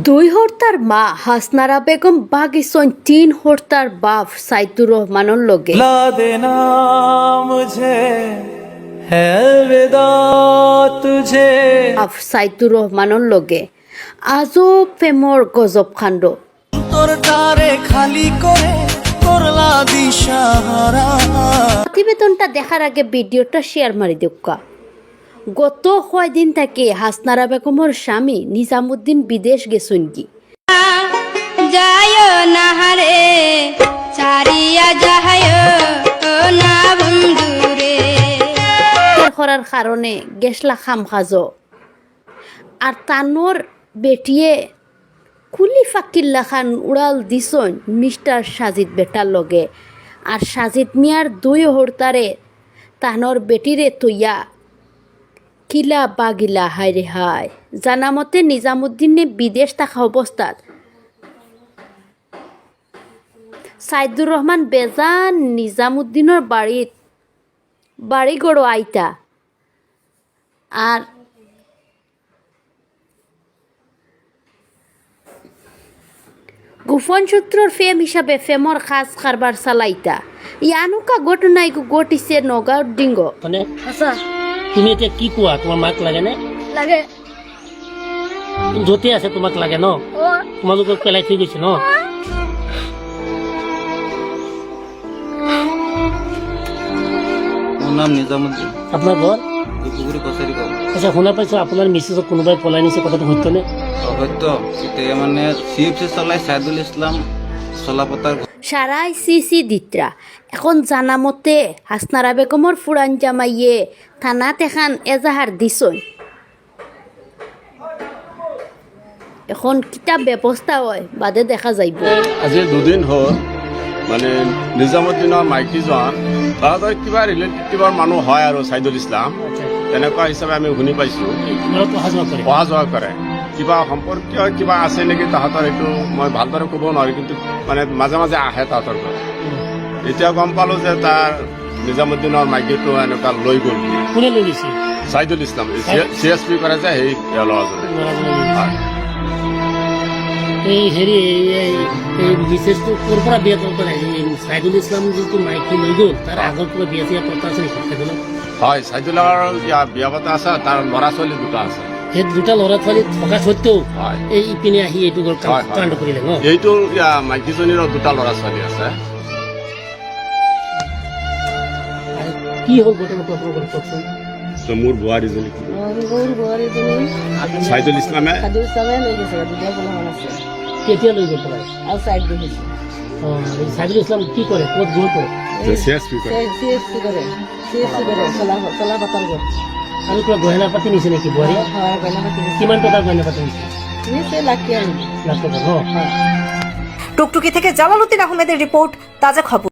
দুই হর্তার মা হাসনারা বেগম বাগিসন তিন হর্তার বাপ সাইদুর রহমানের লগে সাইদুর রহমানের লগে আজও প্রেমর গজব কাণ্ড। প্রতিবেদনটা দেখার আগে ভিডিওটা শেয়ার মারি দেউকা। গত কয়দিন থেকে হাসনারা বেগমের স্বামী নিজামুদ্দিন বিদেশ গেছেন কি করার কারণে গেছলা খাম খাজ আর তানোর বেটিয়ে কুলি ফাকিল্লা খান উড়াল দিছন মিস্টার সাজিদ বেটার লগে। আর সাজিদ মিয়ার দুই হরতারে তানোর বেটিরে তৈয়া কিলা বাগিলা হায় রে হায়। জানা মতে নিজামুদ্দিনে বিদেশ থাকা অবস্থাত সাইদুর রহমান বেজান নিজামুদ্দিনের বাড়ি গড়ো আইতা। আর গোপন সূত্রর ফেম হিসাবে ফেমর খাস কারবার চালাইতা। ইয়ানুকা ঘটনায় ঘটিছে নগাঁও ডিঙ্গ। আচ্ছা তুমি এতিয়া কি কোৱা? তোমাৰ মাক লাগে নে? লাগে। য'তে আছে তোমাক লাগে ন? তোমালোকক পেলাই থৈ গৈছে ন? মোৰ নাম নিজামুদ্দিন। আপোনাৰ ঘৰ? পুখুৰী কছাৰী গাঁও। আচ্ছা, শুনা পাইছোঁ আপোনাৰ মিছেছক কোনোবাই পলাই নিছে, কথাটো সত্য নে? অসত্য। এতিয়া মানে চিএফচি চলাই সাইদুল ইসলাম চলাপতাৰ সারাই সিসি দিত্রা। এখন জানা মতে হাসনারা বেগমর ফুরান জামাইয়ে থানাত এখান এজাহার দিছন। এখন কিতাব ব্যবস্থা হয় বাদে দেখা যাইব। আজি দুদিন হ'ল মানে নিজামুদ্দিনৰ মাইকীজন তাহাঁতৰ কিবা ৰিলেটিভৰ মানুহ হয় আৰু সাইদুল ইছলাম তেনেকুৱা হিচাপে আমি শুনি পাইছোঁ। ঘৰত অহা যোৱা কৰে। কিবা সম্পৰ্কীয় কিবা আছে নেকি তাহাঁতৰ, এইটো মই ভালদৰে ক'ব নোৱাৰোঁ, কিন্তু মানে মাজে মাজে আহে তাহাঁতৰ ঘৰত। এতিয়া গম পালোঁ যে তাৰ নিজামুদ্দিনৰ মাইকীটো এনেকুৱা লৈ গ'ল। কোনে লৈ গৈছে? সাইদুল ইছলাম CSP কৰে যে সেই ল'ৰাজনে। এই হেৰি এই মিছেছটো ক'ৰ পৰা বিয়া কৰিব লাগে? সাইদুল ইছলাম যিটো মাইকী লৈ গ'ল তাৰ আগৰ পৰা বিয়া চিয়া পতা আছে নেকি? হয়, সাইদুলৰ বিয়া পতা আছে, তাৰ ল'ৰা ছোৱালী দুটা আছে। সেই দুটা ল'ৰা ছোৱালী থকা স্বত্বেও হয় এই ইপিনে আহি এইটো কাণ্ড কৰিলে ন? এইটো মাইকীজনীৰো দুটা ল'ৰা ছোৱালী আছে। কি হ'ল ঘটনাটো আপোনালোকৰ কওকচোন। মোৰ বোৱাৰীজনী সাইদুল ইছলামে কেতিয়া লৈ গৈ পেলাই? সাইদুল ইছলাম কি কৰে? ক'ত গৈ কৰে? CSP কৰে। আৰু কিবা গহনা পাতি নিছে নেকি বোৱাৰী? কিমান টকা গহনা পাতি নিছে? লাখ টকা ন? টুকটুকি থেকে জালালউদ্দিন আহমেদের রিপোর্ট, তাজা খবর।